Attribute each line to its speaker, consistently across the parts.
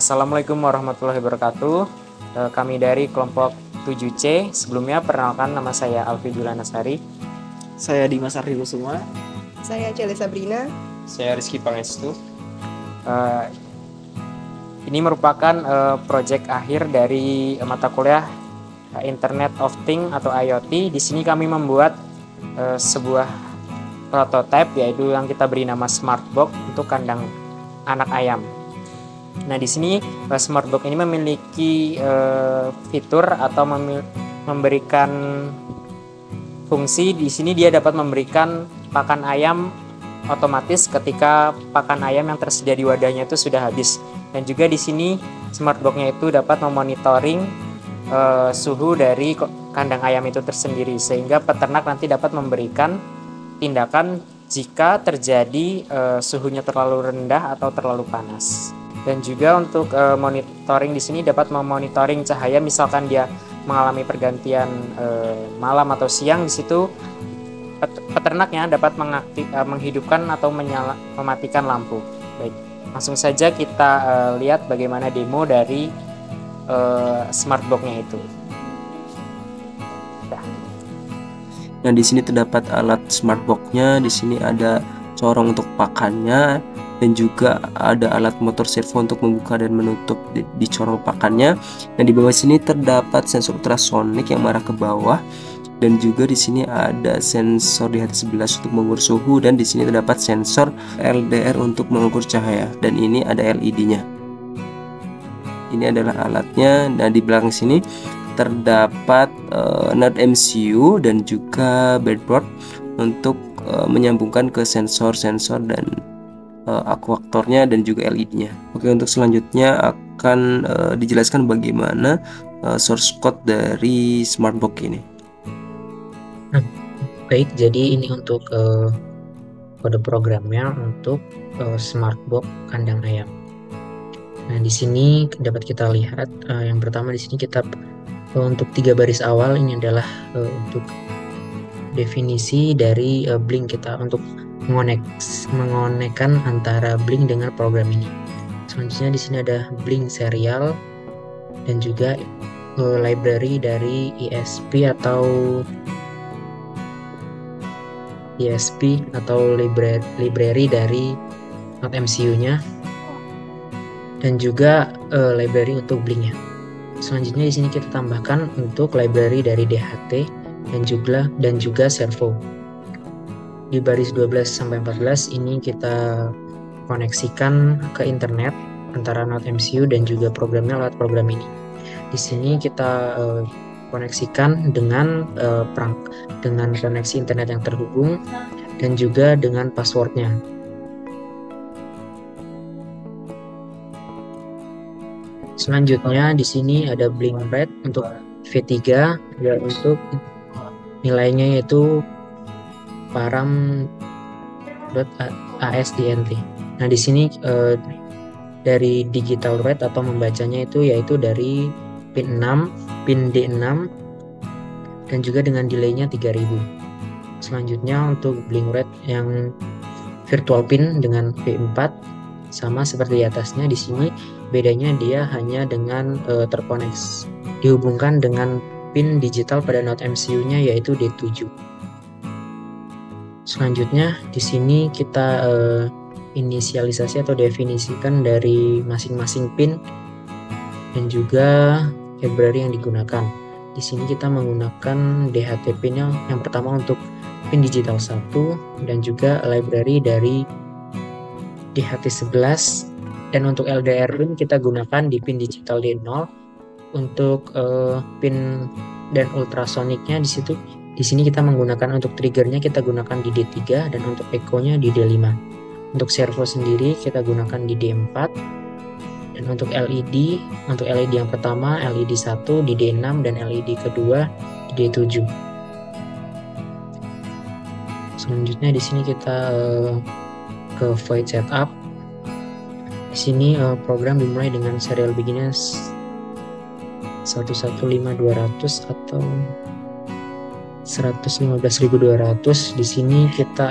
Speaker 1: Assalamualaikum warahmatullahi wabarakatuh. Kami dari kelompok 7C. Sebelumnya perkenalkan, nama saya Alfi Julanasari.
Speaker 2: Saya Dimas Ardikusuma.
Speaker 3: Saya Cele Sabrina.
Speaker 4: Saya Rizky Pangestu.
Speaker 1: Ini merupakan proyek akhir dari mata kuliah Internet of Things atau IoT. Di sini kami membuat sebuah prototipe, yaitu yang kita beri nama Smartbox untuk kandang anak ayam. Nah, di sini Smartbox ini memiliki fitur atau memberikan fungsi. Di sini dia dapat memberikan pakan ayam otomatis ketika pakan ayam yang tersedia di wadahnya itu sudah habis. Dan juga di sini Smartbox-nya itu dapat memonitoring suhu dari kandang ayam itu tersendiri, sehingga peternak nanti dapat memberikan tindakan jika terjadi suhunya terlalu rendah atau terlalu panas. Dan juga untuk monitoring di sini dapat memonitoring cahaya, misalkan dia mengalami pergantian malam atau siang, di situ peternaknya dapat menghidupkan atau mematikan lampu. Baik, langsung saja kita lihat bagaimana demo dari Smartbox-nya itu.
Speaker 4: Nah, di sini terdapat alat Smartbox-nya. Di sini ada corong untuk pakannya dan juga ada alat motor servo untuk membuka dan menutup di corong pakannya. Dan di bawah sini terdapat sensor ultrasonik yang mengarah ke bawah, dan juga di sini ada sensor di HT11 untuk mengukur suhu, dan di sini terdapat sensor LDR untuk mengukur cahaya, dan ini ada LED-nya. Ini adalah alatnya. Dan di belakang sini terdapat Node MCU dan juga breadboard untuk menyambungkan ke sensor-sensor dan akuatornya dan juga LED-nya. Oke, untuk selanjutnya akan dijelaskan bagaimana source code dari Smartbox ini.
Speaker 5: Baik, jadi ini untuk kode programnya untuk Smartbox kandang ayam. Nah, di sini dapat kita lihat yang pertama di sini kita untuk 3 baris awal ini adalah untuk definisi dari Blink kita untuk mengonekkan antara Blink dengan program ini. Selanjutnya di sini ada Blink serial dan juga library dari ESP atau library dari Node MCU-nya, dan juga library untuk Blink-nya. Selanjutnya di sini kita tambahkan untuk library dari DHT dan juga servo. Di baris 12 sampai 14 ini kita koneksikan ke internet antara Node MCU dan juga programnya lewat program ini. Di sini kita koneksikan dengan koneksi internet yang terhubung dan juga dengan passwordnya. Selanjutnya di sini ada Blink Red untuk V3 dan untuk nilainya yaitu param.asdnt. Nah, di sini dari digital read atau membacanya itu yaitu dari pin 6, pin D6 dan juga dengan delaynya 3000. Selanjutnya untuk Blink Red yang virtual pin dengan V4 sama seperti di atasnya. Di sini bedanya dia hanya dengan terkoneksi dihubungkan dengan pin digital pada Node MCU-nya yaitu D7. Selanjutnya di sini kita inisialisasi atau definisikan dari masing-masing pin dan juga library yang digunakan. Di sini kita menggunakan DHT pin yang pertama untuk pin digital 1 dan juga library dari DHT11, dan untuk LDR pin kita gunakan di pin digital D0. Untuk pin dan ultrasoniknya di sini kita menggunakan untuk triggernya kita gunakan di D3 dan untuk echo-nya di D5. Untuk servo sendiri kita gunakan di D4, dan untuk LED yang pertama LED 1 di D6 dan LED kedua di D7. Selanjutnya di sini kita ke void setup. Di sini program dimulai dengan serial beginners 115200 atau 115.200. Di sini kita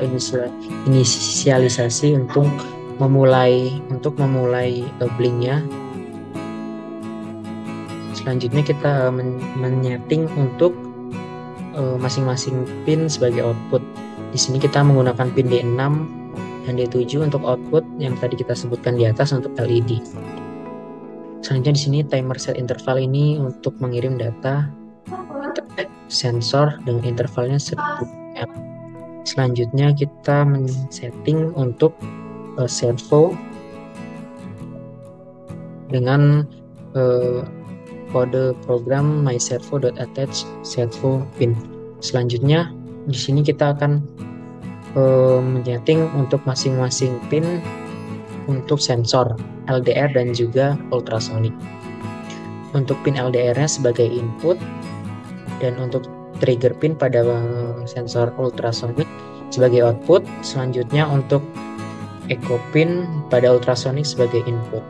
Speaker 5: inisialisasi untuk memulai Blink-nya Selanjutnya kita menyeting untuk masing-masing pin sebagai output. Di sini kita menggunakan pin D6 dan D7 untuk output yang tadi kita sebutkan di atas untuk LED. Selanjutnya di sini timer set interval ini untuk mengirim data sensor dengan intervalnya 1000 M. Selanjutnya kita men-setting untuk servo dengan kode program myservo.attach servo pin. Selanjutnya di sini kita akan menyeting untuk masing-masing pin untuk sensor LDR dan juga ultrasonic. Untuk pin LDR-nya sebagai input dan untuk trigger pin pada sensor ultrasonic sebagai output. Selanjutnya untuk echo pin pada ultrasonic sebagai input.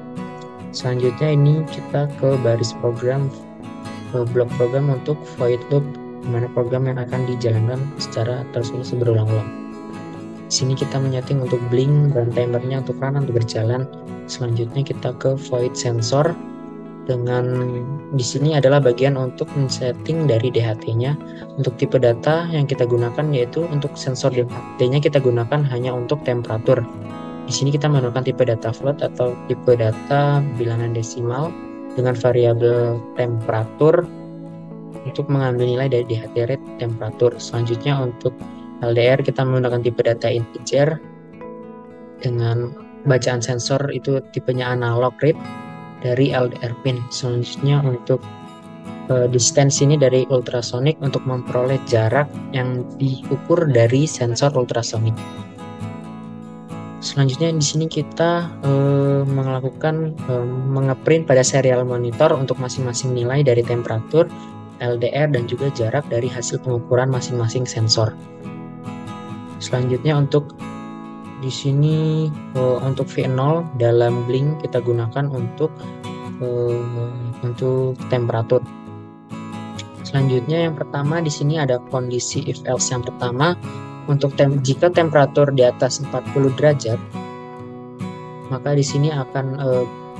Speaker 5: Selanjutnya ini kita ke baris program, blok program untuk void loop, mana program yang akan dijalankan secara terus-menerus berulang-ulang. Di sini kita menyeting untuk blink dan timernya untuk run untuk berjalan. Selanjutnya kita ke void sensor dengan di sini adalah bagian untuk men-setting dari DHT-nya. Untuk tipe data yang kita gunakan yaitu untuk sensor DHT-nya kita gunakan hanya untuk temperatur. Di sini kita menggunakan tipe data float atau tipe data bilangan desimal dengan variabel temperatur untuk mengambil nilai dari DHT rate temperatur. Selanjutnya untuk LDR kita menggunakan tipe data integer dengan bacaan sensor itu tipenya analog rate dari LDR pin. Selanjutnya untuk distance ini dari ultrasonic untuk memperoleh jarak yang diukur dari sensor ultrasonic. Selanjutnya di sini kita melakukan mengeprint pada serial monitor untuk masing-masing nilai dari temperatur, LDR dan juga jarak dari hasil pengukuran masing-masing sensor. Selanjutnya untuk di sini untuk V0 dalam blink kita gunakan untuk temperatur. Selanjutnya yang pertama di sini ada kondisi if else yang pertama. Untuk jika temperatur di atas 40 derajat, maka di sini akan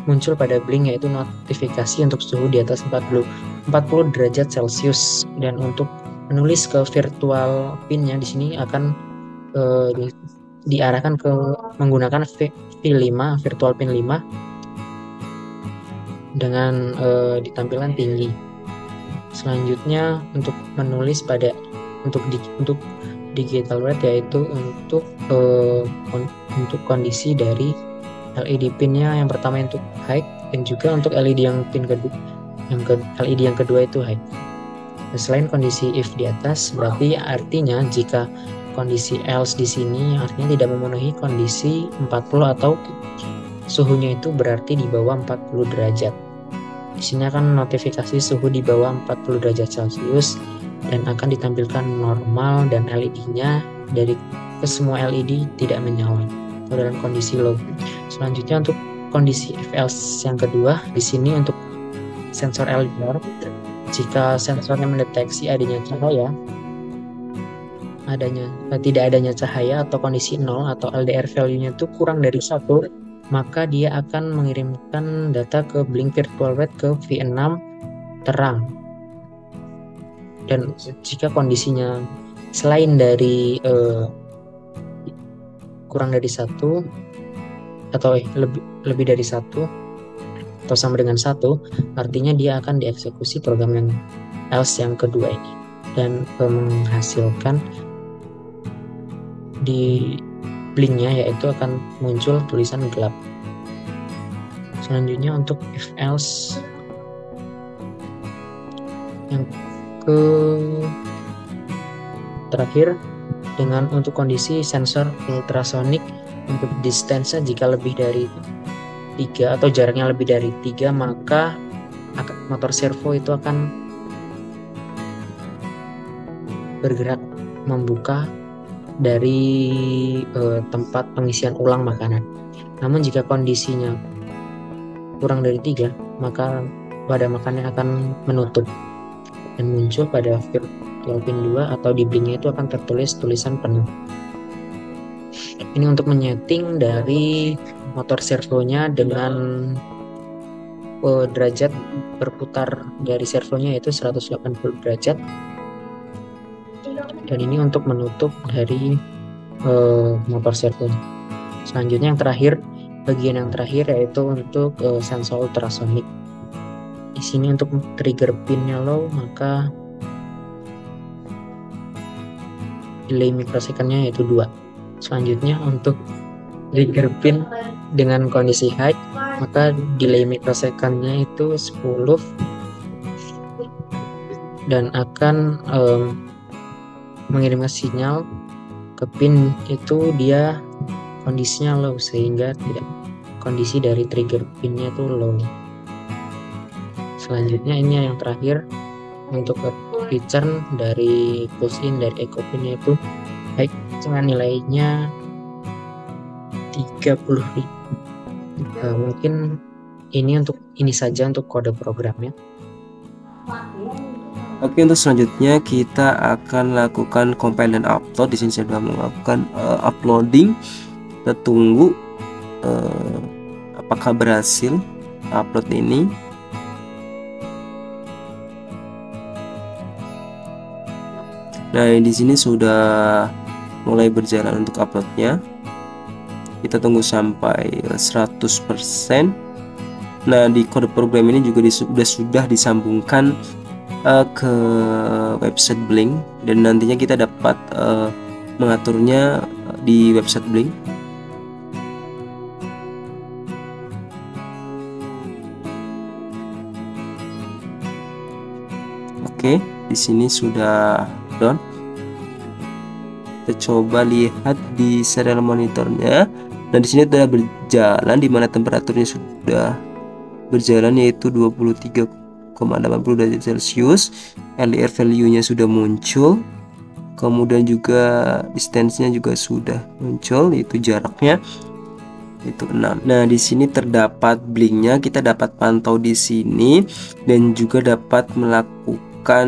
Speaker 5: muncul pada blink yaitu notifikasi untuk suhu di atas 40 derajat Celcius. Dan untuk menulis ke virtual pinnya di sini akan diarahkan ke menggunakan V5 virtual pin 5 dengan ditampilan tinggi. Selanjutnya untuk menulis pada untuk digital rate yaitu untuk kondisi dari LED pinnya yang pertama untuk high dan juga untuk LED yang pin kedua LED yang kedua itu high. Selain kondisi if di atas berarti artinya jika kondisi else di sini artinya tidak memenuhi kondisi 40 atau suhunya itu berarti di bawah 40 derajat. Di sini akan notifikasi suhu di bawah 40 derajat Celcius dan akan ditampilkan normal dan LED-nya dari ke semua LED tidak menyala atau dalam kondisi low. Selanjutnya untuk kondisi if else yang kedua di sini untuk sensor LDR, jika sensornya mendeteksi tidak adanya cahaya atau kondisi 0 atau LDR value-nya itu kurang dari 1, maka dia akan mengirimkan data ke blink virtual rate ke V6 terang. Dan jika kondisinya selain dari kurang dari 1 atau lebih dari 1 atau sama dengan 1, artinya dia akan dieksekusi program yang else yang kedua ini dan menghasilkan di blinknya yaitu akan muncul tulisan gelap. Selanjutnya untuk if else yang terakhir dengan untuk kondisi sensor ultrasonic untuk distance jika lebih dari 3 atau jaraknya lebih dari 3, maka motor servo itu akan bergerak membuka dari tempat pengisian ulang makanan. Namun jika kondisinya kurang dari 3, maka wadah makannya akan menutup dan muncul pada virtual pin 2 atau di blinknya itu akan tertulis tulisan penuh. Ini untuk menyeting dari motor servonya dengan derajat berputar dari servonya yaitu 180 derajat, dan ini untuk menutup dari motor servonya. Selanjutnya bagian yang terakhir yaitu untuk sensor ultrasonic. Di sini untuk trigger pinnya low, maka delay mikrosecondnya yaitu 2. Selanjutnya untuk trigger pin dengan kondisi high, maka delay mikrosecondnya itu 10 dan akan mengirimkan sinyal ke pin itu dia kondisinya low, sehingga tidak kondisi dari trigger pinnya itu low. Selanjutnya ini yang terakhir untuk return dari push in dari echo pinnya itu high dengan nilainya 30.000. Mungkin ini saja untuk kode programnya.
Speaker 4: Oke, untuk selanjutnya kita akan lakukan compile dan upload. Di sini saya sudah melakukan uploading. Kita tunggu apakah berhasil upload ini. Nah, di sini sudah mulai berjalan untuk uploadnya. Kita tunggu sampai 100%. Nah, di kode program ini juga sudah disambungkan ke website Blink, dan nantinya kita dapat mengaturnya di website Blink. Oke, di sini sudah done. Kita coba lihat di serial monitornya. Nah, di sini sudah berjalan, di mana temperaturnya sudah berjalan yaitu 23,80 derajat Celcius. LDR value-nya sudah muncul. Kemudian juga distance-nya juga sudah muncul, yaitu jaraknya itu 6. Nah, di sini terdapat blink-nya, kita dapat pantau di sini dan juga dapat melakukan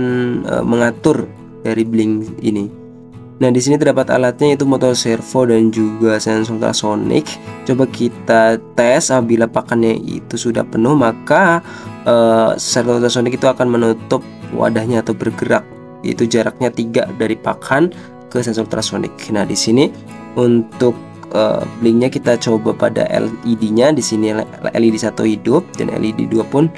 Speaker 4: mengatur dari blink ini. Nah, di sini terdapat alatnya yaitu motor servo dan juga sensor ultrasonic. Coba kita tes. Apabila pakannya itu sudah penuh, maka sensor ultrasonic itu akan menutup wadahnya atau bergerak. Itu jaraknya 3 dari pakan ke sensor ultrasonic. Nah, di sini untuk blinknya kita coba pada LED-nya. Di sini LED 1 hidup dan LED 2 pun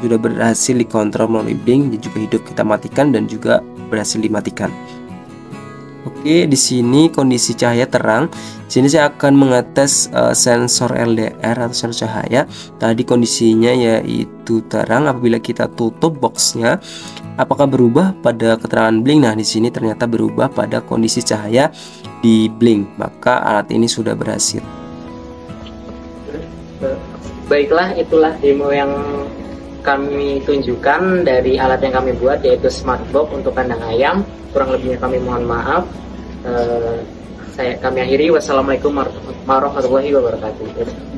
Speaker 4: sudah berhasil dikontrol melalui blink, dan juga hidup. Kita matikan dan juga berhasil dimatikan. Oke, di sini kondisi cahaya terang. Di sini saya akan mengetes sensor LDR atau sensor cahaya. Tadi kondisinya yaitu terang. Apabila kita tutup boxnya, apakah berubah pada keterangan blink? Nah, di sini ternyata berubah pada kondisi cahaya di blink. Maka alat ini sudah berhasil.
Speaker 1: Baiklah, itulah demo yang kami tunjukkan dari alat yang kami buat, yaitu Smartbox untuk kandang ayam. Kurang lebihnya kami mohon maaf. Kami akhiri. Wassalamualaikum warahmatullahi wabarakatuh.